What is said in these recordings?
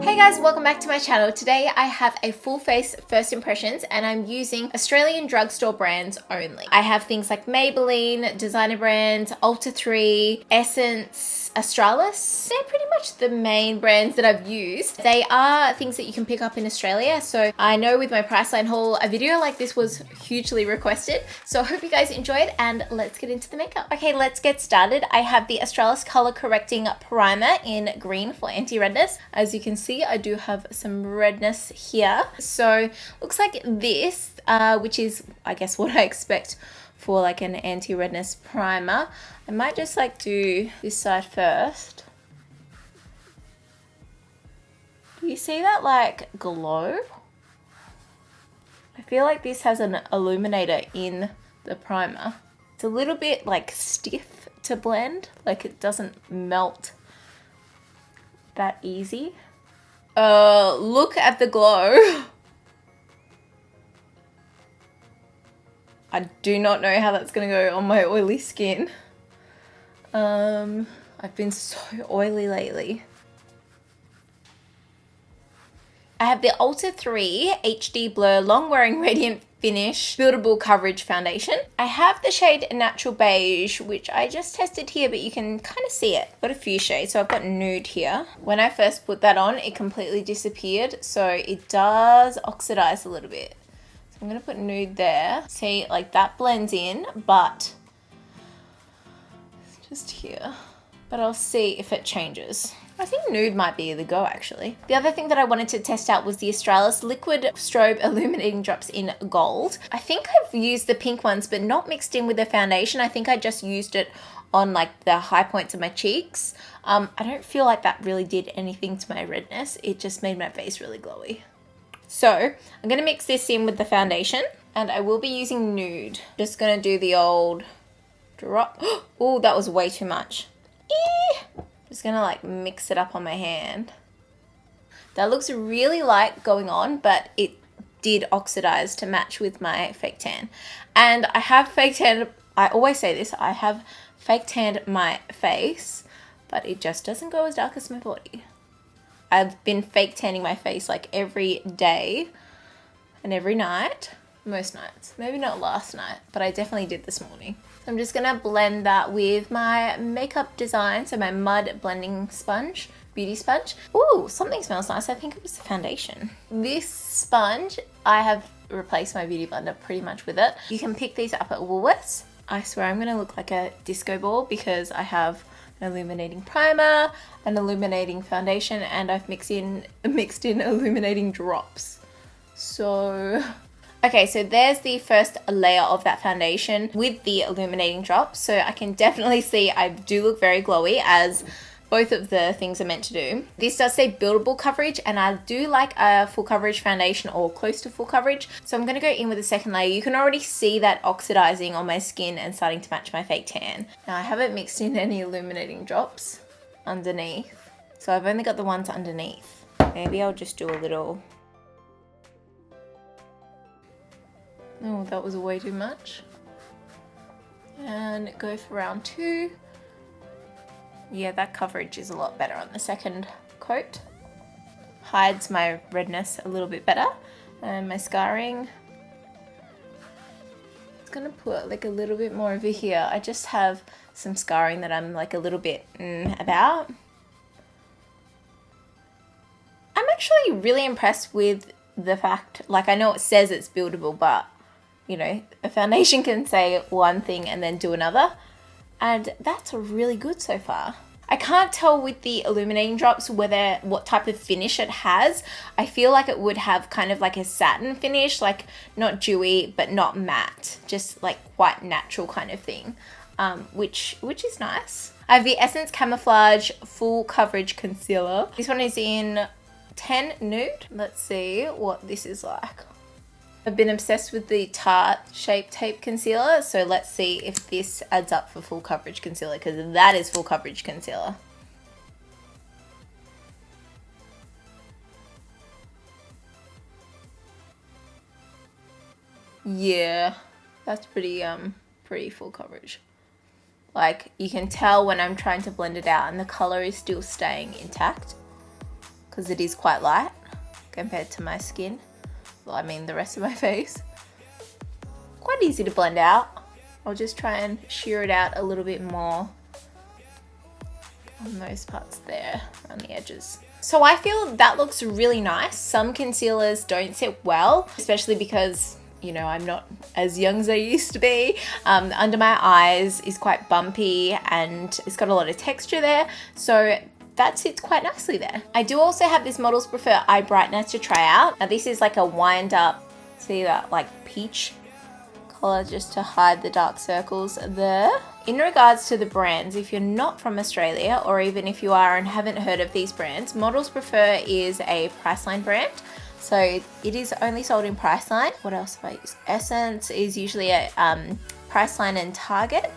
Hey guys, welcome back to my channel. Today I have a full face first impressions and I'm using Australian drugstore brands only. I have things like Maybelline, designer brands, Ulta 3, Essence, Australis. They're pretty much the main brands that I've used. They are things that you can pick up in Australia. So I know with my Priceline haul, a video like this was hugely requested. So I hope you guys enjoyed and let's get into the makeup. Okay, let's get started. I have the Australis Color Correcting Primer in green for anti-redness. As you can see, I do have some redness here. So looks like this, which is I guess what I expect for like an anti-redness primer. I might just like do this side first. Do you see that like glow? I feel like this has an illuminator in the primer. It's a little bit like stiff to blend, like it doesn't melt that easy. Look at the glow. I do not know how that's gonna go on my oily skin. I've been so oily lately. I have the Ulta 3 HD Blur Long Wearing Radiant Finish Buildable Coverage Foundation. I have the shade Natural Beige, which I just tested here, but you can kind of see it. Got a few shades, so I've got nude here. When I first put that on, it completely disappeared, so it does oxidize a little bit. So I'm gonna put nude there. See, like that blends in, but just here. But I'll see if it changes. I think nude might be the go actually. The other thing that I wanted to test out was the Australis Liquid Strobe Illuminating Drops in Gold. I think I've used the pink ones, but not mixed in with the foundation. I think I just used it on like the high points of my cheeks. I don't feel like that really did anything to my redness. It just made my face really glowy. So I'm gonna mix this in with the foundation and I will be using nude. Just gonna do the old drop. Oh, that was way too much. Just gonna like mix it up on my hand. That looks really light going on, but it did oxidize to match with my fake tan. And I have fake tan, I always say this, I have fake tanned my face, but it just doesn't go as dark as my body. I've been fake tanning my face like every day and every night, most nights. Maybe not last night, but I definitely did this morning. So I'm just gonna blend that with my Makeup Design, so my mud blending sponge, beauty sponge. Ooh, something smells nice. I think it was the foundation. This sponge, I have replaced my beauty blender pretty much with it. You can pick these up at Woolworths. I swear I'm gonna look like a disco ball because I have an illuminating primer, an illuminating foundation, and I've mixed in illuminating drops. So, okay, so there's the first layer of that foundation with the illuminating drops. So I can definitely see I do look very glowy, as both of the things are meant to do. This does say buildable coverage, and I do like a full coverage foundation or close to full coverage. So I'm gonna go in with the second layer. You can already see that oxidizing on my skin and starting to match my fake tan. Now I haven't mixed in any illuminating drops underneath. So I've only got the ones underneath. Maybe I'll just do a little. Oh, that was way too much. And go for round 2. Yeah, that coverage is a lot better on the second coat. Hides my redness a little bit better. And my scarring. It's gonna put like a little bit more over here. I just have some scarring that I'm like a little bit about. I'm actually really impressed with the fact, like I know it says it's buildable, but you know, a foundation can say one thing and then do another. And that's really good so far. I can't tell with the illuminating drops what type of finish it has. I feel like it would have kind of like a satin finish, like not dewy, but not matte, just like quite natural kind of thing, which is nice. I have the Essence Camouflage Full Coverage Concealer. This one is in 10 Nude. Let's see what this is like. I've been obsessed with the Tarte Shape Tape Concealer, so let's see if this adds up for full coverage concealer, because that is full coverage concealer. Yeah, that's pretty full coverage. Like, you can tell when I'm trying to blend it out and the color is still staying intact. because it is quite light compared to my skin. Well, I mean the rest of my face. Quite easy to blend out. I'll just try and shear it out a little bit more on those parts there, around the edges. So I feel that looks really nice. Some concealers don't sit well, especially because, you know, I'm not as young as I used to be. Under my eyes is quite bumpy and it's got a lot of texture there. So that sits quite nicely there. I do also have this Models Prefer Eye Brightener to try out. Now this is like a wind up, see that, like peach color, just to hide the dark circles there. In regards to the brands, if you're not from Australia, or even if you are and haven't heard of these brands, Models Prefer is a Priceline brand. So it is only sold in Priceline. What else have I used? Essence is usually at Priceline and Target.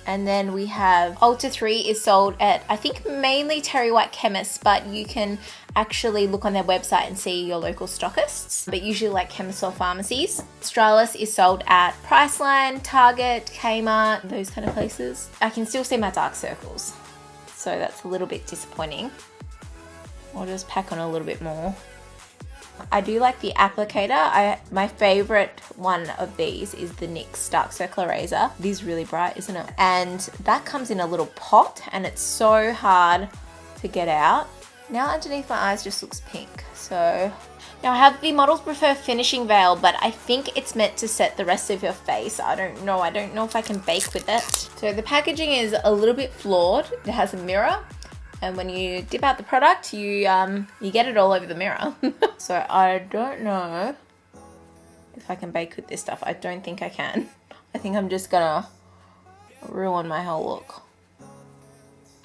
And then we have Ulta 3 is sold at, I think, mainly Terry White Chemists, but you can actually look on their website and see your local stockists, but usually like chemists or pharmacies. Australis is sold at Priceline, Target, Kmart, those kind of places. I can still see my dark circles, so that's a little bit disappointing. I'll just pack on a little bit more. I do like the applicator. My favorite one of these is the NYX Dark Circle Eraser. It is really bright, isn't it? And that comes in a little pot and it's so hard to get out. Now underneath my eyes just looks pink. So now I have the Models Prefer Finishing Veil, but I think it's meant to set the rest of your face. I don't know if I can bake with it. So the packaging is a little bit flawed. It has a mirror. And when you dip out the product, you get it all over the mirror. So I don't know if I can bake with this stuff. I don't think I can. I think I'm just gonna ruin my whole look.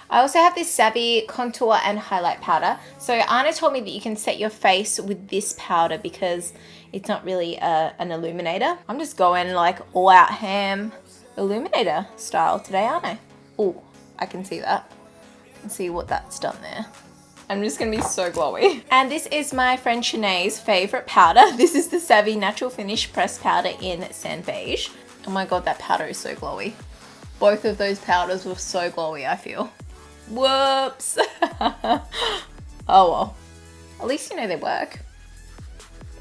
I also have this Savvy contour and highlight powder. So Anna told me that you can set your face with this powder because it's not really an illuminator. I'm just going like all out ham illuminator style today, aren't I? Oh, I can see that. See what that's done there. I'm just gonna be so glowy. And this is my friend Shanae's favorite powder. This is the Savvy Natural Finish Pressed Powder in Sand Beige. Oh my god, that powder is so glowy. Both of those powders were so glowy, I feel. Whoops. Oh well. At least you know they work.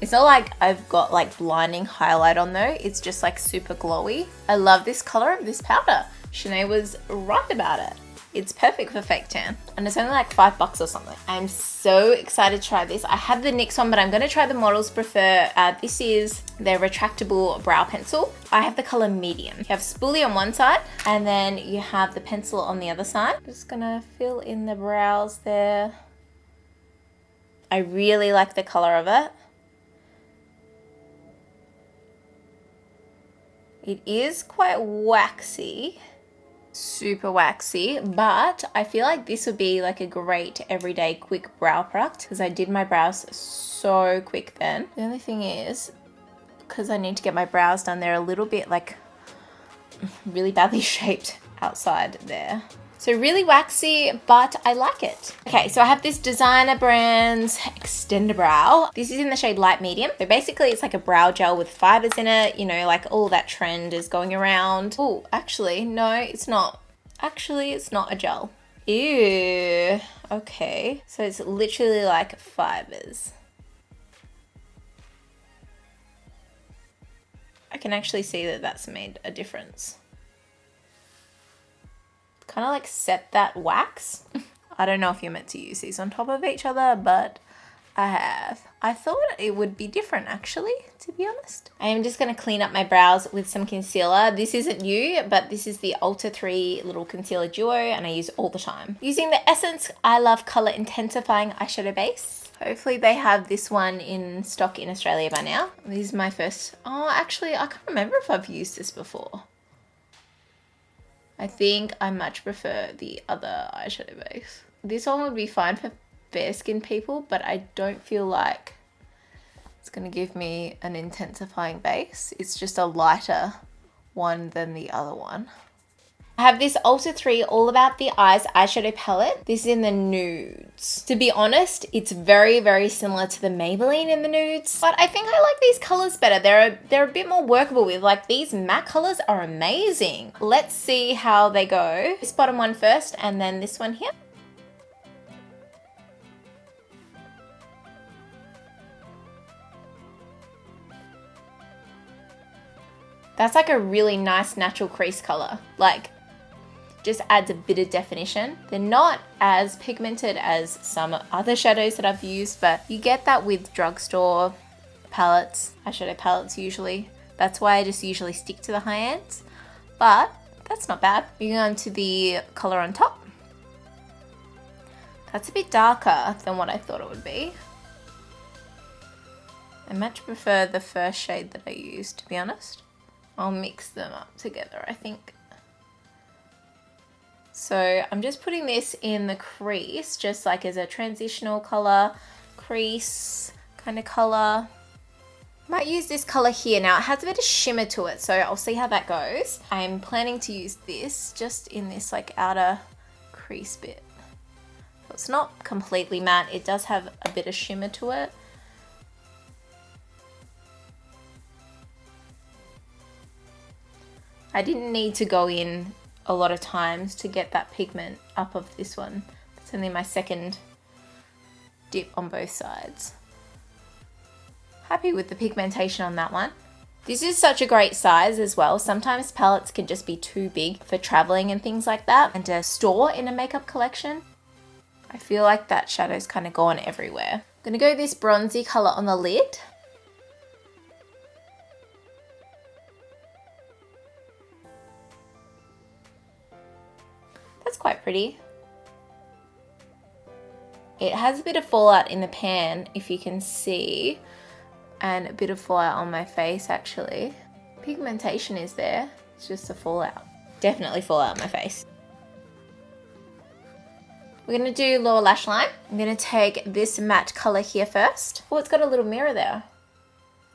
It's not like I've got like blinding highlight on though. It's just like super glowy. I love this color of this powder. Shanae was right about it. It's perfect for fake tan. And it's only like $5 or something. I'm so excited to try this. I have the NYX one, but I'm gonna try the Models Prefer. This is their retractable brow pencil. I have the color medium. You have spoolie on one side, and then you have the pencil on the other side. Just gonna fill in the brows there. I really like the color of it. It is quite waxy. Super waxy, but I feel like this would be like a great everyday quick brow product because I did my brows so quick then. The only thing is, because I need to get my brows done, they're a little bit like really badly shaped outside there. So really waxy, but I like it. Okay, so I have this designer brand's Extender Brow. This is in the shade Light Medium. So basically it's like a brow gel with fibers in it, you know, like all that trend is going around. Oh, actually, no, it's not. Actually, it's not a gel. Ew, okay. So it's literally like fibers. I can actually see that that's made a difference. Kind of like set that wax. I don't know if you're meant to use these on top of each other, but I have. I thought it would be different actually, to be honest. I am just going to clean up my brows with some concealer. This isn't new, but this is the Ulta 3 little concealer duo and I use all the time. Using the Essence I Love Color Intensifying Eyeshadow Base. Hopefully they have this one in stock in Australia by now. This is my first, oh actually I can't remember if I've used this before. I think I much prefer the other eyeshadow base. This one would be fine for fair skinned people, but I don't feel like it's going to give me an intensifying base. It's just a lighter one than the other one. I have this Ulta 3 All About the Eyes eyeshadow palette. This is in the nudes. To be honest, it's very, very similar to the Maybelline in the nudes, but I think I like these colors better. They're a bit more workable with. Like these matte colors are amazing. Let's see how they go. This bottom one first and then this one here. That's like a really nice natural crease color. Like, just adds a bit of definition. They're not as pigmented as some other shadows that I've used, but you get that with drugstore palettes, eyeshadow palettes usually. That's why I just usually stick to the high ends, but that's not bad. Moving on to the color on top. That's a bit darker than what I thought it would be. I much prefer the first shade that I used, to be honest. I'll mix them up together, I think. So I'm just putting this in the crease, just like as a transitional color, crease kind of color. Might use this color here. Now it has a bit of shimmer to it, so I'll see how that goes. I'm planning to use this just in this like outer crease bit. So it's not completely matte, it does have a bit of shimmer to it. I didn't need to go in a lot of times to get that pigment up of this one. It's only my second dip on both sides. Happy with the pigmentation on that one. This is such a great size as well. Sometimes palettes can just be too big for traveling and things like that, and to store in a makeup collection. I feel like that shadow's kind of gone everywhere. I'm gonna go this bronzy color on the lid. That's quite pretty. It has a bit of fallout in the pan, if you can see, and a bit of fallout on my face actually. Pigmentation is there, it's just the fallout. Definitely fallout on my face. We're gonna do lower lash line. I'm gonna take this matte color here first. Oh, it's got a little mirror there.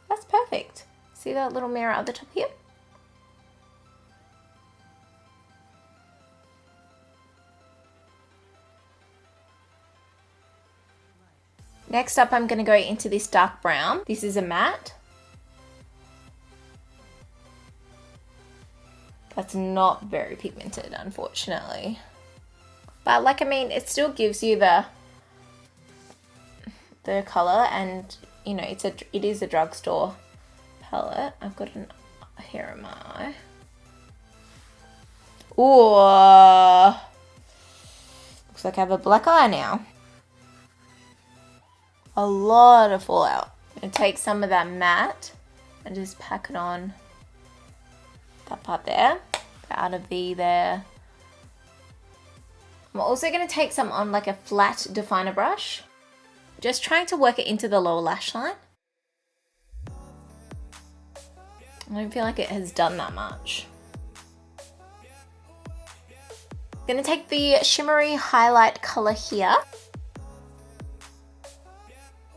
That's perfect. See that little mirror at the top here? Next up, I'm gonna go into this dark brown. This is a matte. That's not very pigmented, unfortunately. But like, I mean, it still gives you the color, and you know, it is a drugstore palette. I've got an hair in my eye. Ooh, looks like I have a black eye now. A lot of fallout. I'm gonna take some of that matte and just pack it on that part there, the outer V there. I'm also gonna take some on like a flat definer brush, just trying to work it into the lower lash line. I don't feel like it has done that much. I'm gonna take the shimmery highlight color here.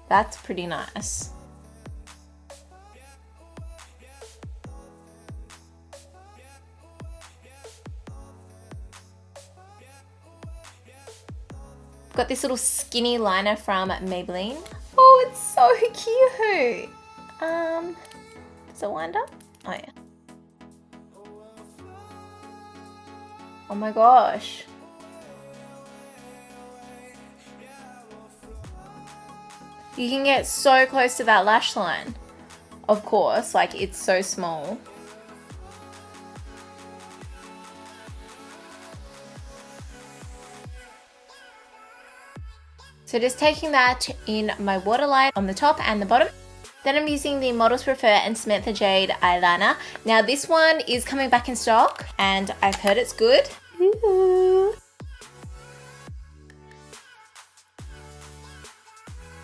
That's pretty nice. Got this little skinny liner from Maybelline. Oh, it's so cute. Is it wind up? Oh yeah. Oh my gosh. You can get so close to that lash line. Of course, like it's so small. So just taking that in my waterline on the top and the bottom. Then I'm using the Models Prefer and Samantha Jade eyeliner. Now this one is coming back in stock and I've heard it's good. Ooh.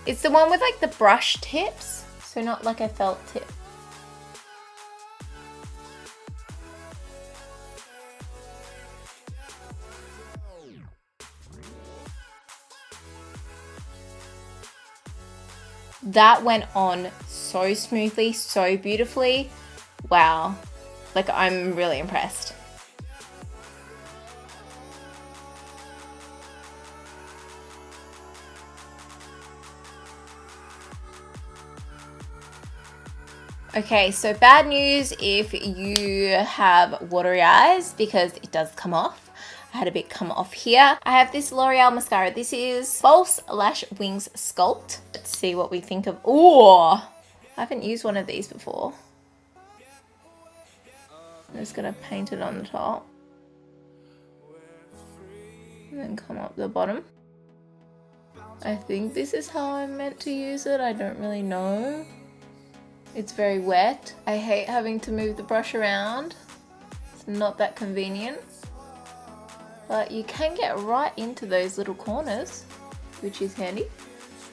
It's the one with like the brush tips, so not like a felt tip. That went on so smoothly, so beautifully. Wow, like I'm really impressed. Okay, so bad news if you have watery eyes, because it does come off. I had a bit come off here. I have this L'Oreal mascara. This is False Lash Wings Sculpt. Let's see what we think of. Oh, I haven't used one of these before. I'm just gonna paint it on the top. And then come up the bottom. I think this is how I'm meant to use it. I don't really know. It's very wet. I hate having to move the brush around. It's not that convenient. But you can get right into those little corners, which is handy.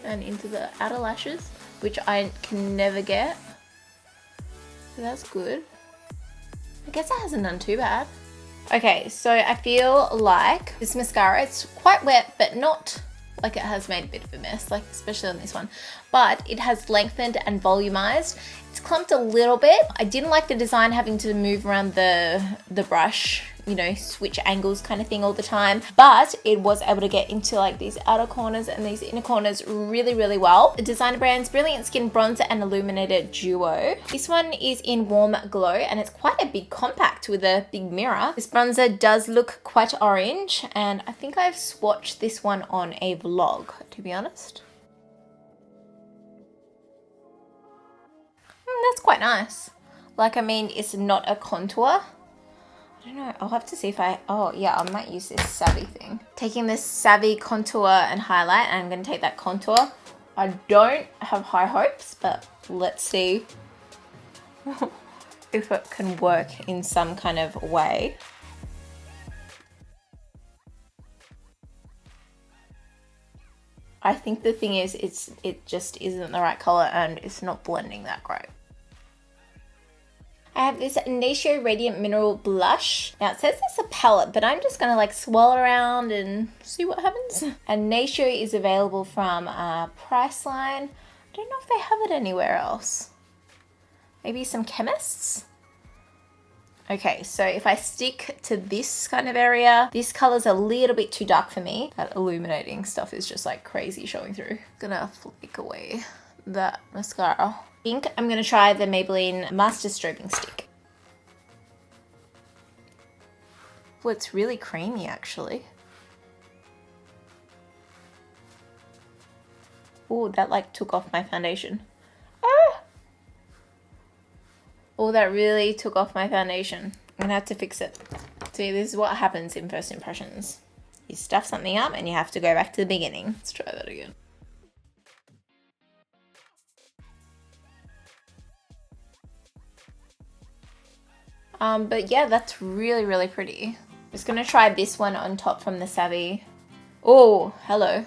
And into the outer lashes, which I can never get. So that's good. I guess it hasn't done too bad. Okay, so I feel like this mascara, it's quite wet, but not like it has made a bit of a mess, like especially on this one. But it has lengthened and volumized. It's clumped a little bit. I didn't like the design having to move around the brush, you know, switch angles kind of thing all the time, but it was able to get into like these outer corners and these inner corners really, really well. The designer brand's Brilliant Skin Bronzer and Illuminator Duo. This one is in Warm Glow and it's quite a big compact with a big mirror. This bronzer does look quite orange and I think I've swatched this one on a vlog, to be honest. That's quite nice. Like, I mean, it's not a contour. I don't know, I'll have to see if oh yeah, I might use this Savvy thing. Taking this Savvy contour and highlight, and I'm gonna take that contour. I don't have high hopes, but let's see if it can work in some kind of way. I think the thing is, it just isn't the right color and it's not blending that great. I have this Natio Radiant Mineral Blush. Now it says it's a palette, but I'm just gonna like swirl around and see what happens. And Natio is available from Priceline. I don't know if they have it anywhere else. Maybe some chemists? Okay, so if I stick to this kind of area, this color's a little bit too dark for me. That illuminating stuff is just like crazy showing through. Gonna flick away that mascara. I think I'm gonna try the Maybelline Master Strobing Stick. Well, it's really creamy actually. Oh, that like took off my foundation. Ah! Oh, that really took off my foundation. I'm gonna have to fix it. See, this is what happens in first impressions. You stuff something up and you have to go back to the beginning. Let's try that again. But yeah, that's really, really pretty. Just gonna try this one on top from the Savvy. Oh, hello.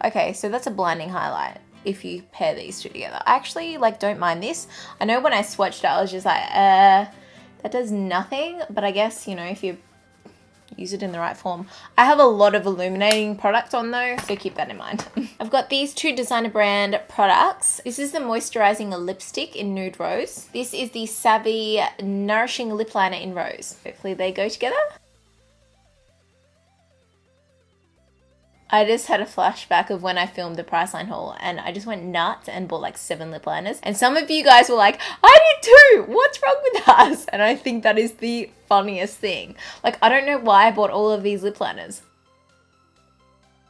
Okay, so that's a blinding highlight if you pair these two together. I actually like don't mind this. I know when I swatched it, I was just like, that does nothing. But I guess, you know, if you use it in the right form. I have a lot of illuminating product on though, so keep that in mind. I've got these two designer brand products. This is the moisturizing lipstick in Nude Rose. This is the Savvy Nourishing Lip Liner in Rose. Hopefully they go together. I just had a flashback of when I filmed the Priceline haul and I just went nuts and bought like 7 lip liners. And some of you guys were like, I did too! What's wrong with us? And I think that is the funniest thing. Like, I don't know why I bought all of these lip liners.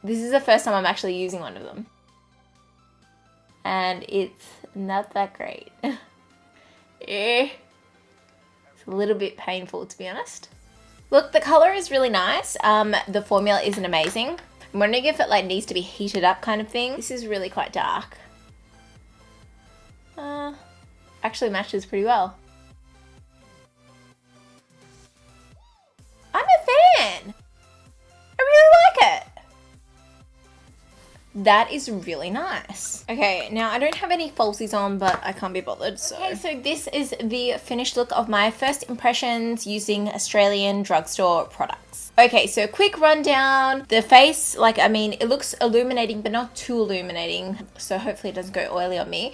This is the first time I'm actually using one of them. And it's not that great. It's a little bit painful, to be honest. Look, the color is really nice. The formula isn't amazing. I'm wondering if it like needs to be heated up kind of thing. This is really quite dark. Actually matches pretty well. I'm a fan. I really like it. That is really nice. Okay, now I don't have any falsies on, but I can't be bothered, so. Okay, so this is the finished look of my first impressions using Australian drugstore products. Okay, so quick rundown. The face, like, I mean, it looks illuminating, but not too illuminating, so hopefully it doesn't go oily on me.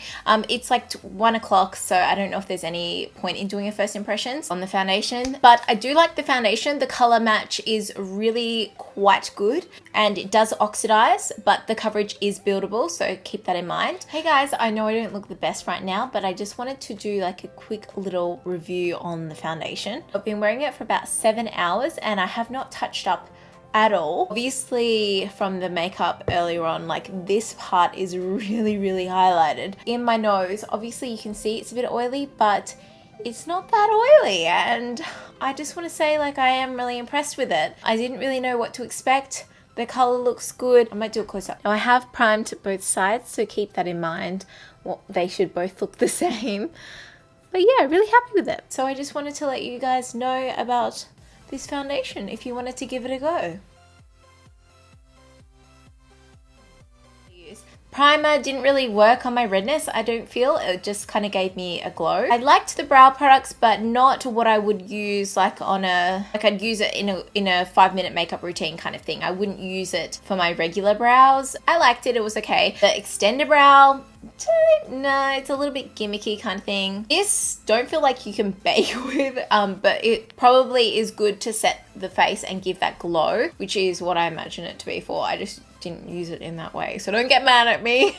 It's like 1 o'clock, so I don't know if there's any point in doing a first impressions on the foundation, but I do like the foundation. The color match is really quite good, and it does oxidize, but the coverage is buildable, so keep that in mind. Hey guys, I know I don't look the best right now, but I just wanted to do like a quick little review on the foundation. I've been wearing it for about 7 hours and I have not touched up at all. Obviously from the makeup earlier on, like this part is really, really highlighted. In my nose, obviously you can see it's a bit oily, but it's not that oily, and I just want to say, like, I am really impressed with it. I didn't really know what to expect. The color looks good. I might do a close-up. Now I have primed both sides, so keep that in mind. Well, they should both look the same. But yeah, really happy with it. So I just wanted to let you guys know about this foundation if you wanted to give it a go. Primer didn't really work on my redness, I don't feel. It just kind of gave me a glow. I liked the brow products, but not what I would use like on a, like I'd use it in a 5-minute makeup routine kind of thing. I wouldn't use it for my regular brows. I liked it, it was okay. The extender brow, no, it's a little bit gimmicky kind of thing. This don't feel like you can bake with, but it probably is good to set the face and give that glow, which is what I imagine it to be for. I just didn't use it in that way, so don't get mad at me.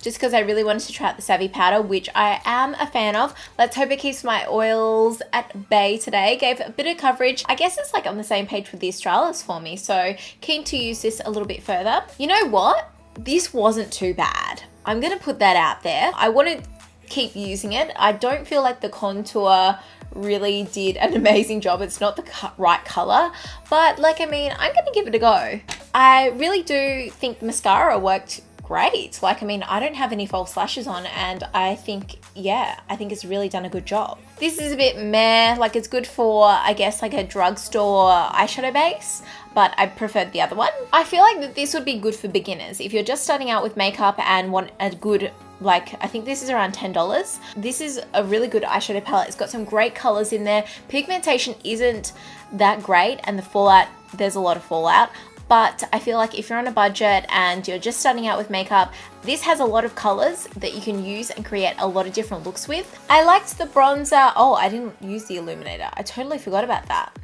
Just because I really wanted to try out the Savvy powder, which I am a fan of. Let's hope it keeps my oils at bay today. Gave a bit of coverage. I guess it's like on the same page with the Australis for me, so keen to use this a little bit further. You know what? This wasn't too bad. I'm gonna put that out there. I want to keep using it. I don't feel like the contour really did an amazing job. It's not the right color, but like, I mean, I'm gonna give it a go. I really do think the mascara worked great. Like, I mean, I don't have any false lashes on, and I think, yeah, I think it's really done a good job. This is a bit meh, like it's good for, I guess, like a drugstore eyeshadow base, but I preferred the other one. I feel like that this would be good for beginners. If you're just starting out with makeup and want a good, like, I think this is around $10. This is a really good eyeshadow palette. It's got some great colors in there. Pigmentation isn't that great, and the fallout, there's a lot of fallout. But I feel like if you're on a budget and you're just starting out with makeup, this has a lot of colors that you can use and create a lot of different looks with. I liked the bronzer. Oh, I didn't use the illuminator. I totally forgot about that.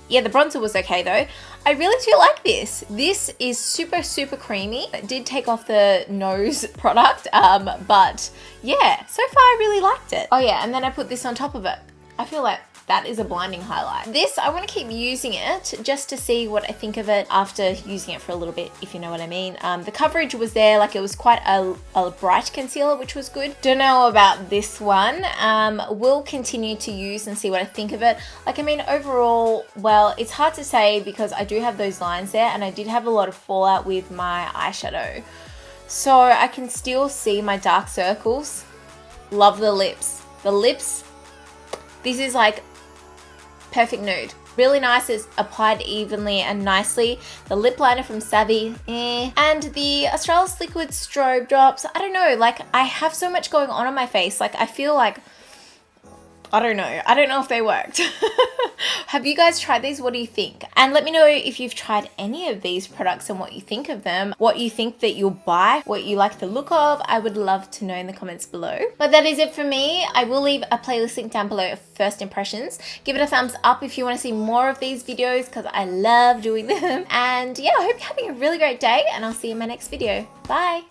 Yeah, the bronzer was okay though. I really do like this. This is super, super creamy. It did take off the nose product, but yeah, so far I really liked it. Oh yeah, and then I put this on top of it. I feel like that is a blinding highlight. This, I want to keep using it just to see what I think of it after using it for a little bit, if you know what I mean. The coverage was there, like it was quite a bright concealer, which was good. Don't know about this one. We'll continue to use and see what I think of it. Like, I mean, overall, well, it's hard to say because I do have those lines there, and I did have a lot of fallout with my eyeshadow. So I can still see my dark circles. Love the lips. The lips, this is like perfect nude. Really nice, it's applied evenly and nicely. The lip liner from Savvy, and the Australis Liquid Strobe Drops, I don't know, like I have so much going on my face, like I feel like, I don't know if they worked. Have you guys tried these? What do you think? And let me know if you've tried any of these products and what you think of them, what you think that you'll buy, what you like the look of. I would love to know in the comments below. But that is it for me. I will leave a playlist link down below of first impressions. Give it a thumbs up if you want to see more of these videos because I love doing them. And yeah, I hope you're having a really great day, and I'll see you in my next video. Bye.